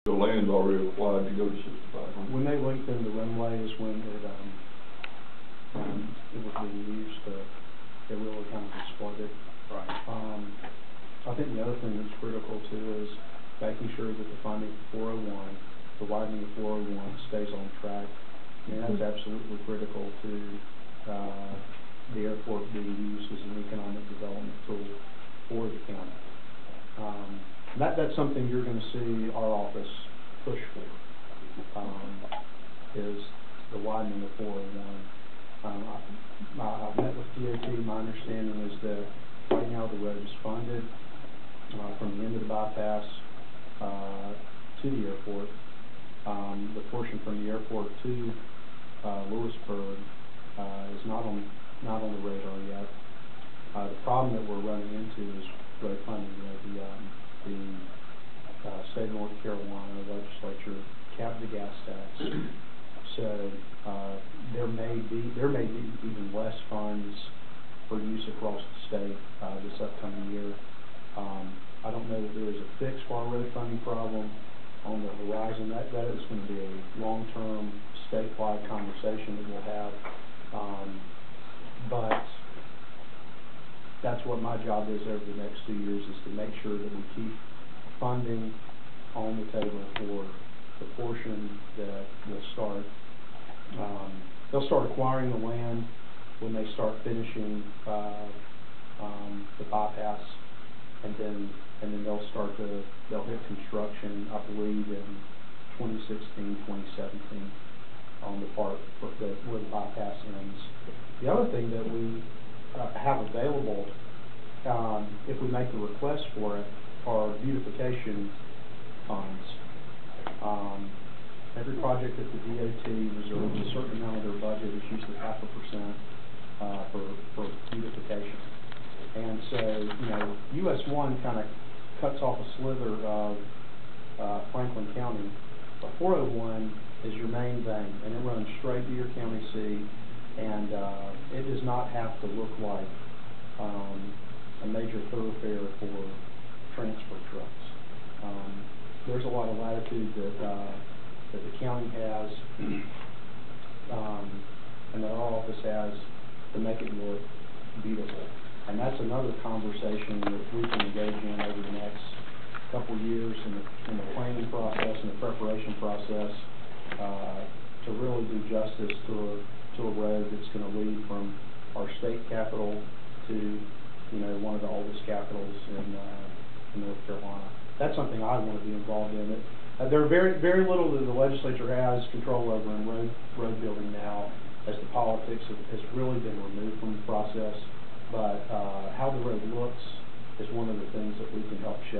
The land's already applied to go to 6,500. When they lengthened the runway is when it was being used to, it really kind of exploded. Right. I think the other thing that's critical too is making sure that the funding for 401, the widening of 401 stays on track. I mean, that's absolutely critical to the airport being used as an economic development tool for the county. That's something you're going to see our office push for, is the widening of 401. I've met with DOT. My understanding is that right now the road is funded from the end of the bypass to the airport. The portion from the airport to Lewisburg is not on the radar yet. The problem that we're running into is road funding. The state of North Carolina legislature capped the gas tax, so there may be even less funds for use across the state this upcoming year. I don't know that there is a fix for our road funding problem on the horizon. That is going to be a long-term statewide conversation that we'll have, but that's what my job is over the next 2 years, is to make sure that we keep funding on the table for the portion that will start. They'll start acquiring the land when they start finishing the bypass, and then they'll hit construction, I believe, in 2016, 2017 on the part where the bypass ends. The other thing that we have available, if we make the request for it, are beautification funds. Every project that the DOT reserves a certain amount of their budget is usually 0.5% for beautification. And so, US 1 kind of cuts off a slither of Franklin County, but 401 is your main vein, and it runs straight to your county seat, and it does not have to look like a major thoroughfare for transfer trucks. There's a lot of latitude that the county has and that our office has to make it look beautiful. And that's another conversation that we can engage in over the next couple of years in the planning process and the preparation process to really do justice to a road that's going to lead from our state capital to one of the oldest capitals in North Carolina. That's something I want to be involved in. There are very little that the legislature has control over in road building now, as the politics has really been removed from the process. But how the road looks is one of the things that we can help shape.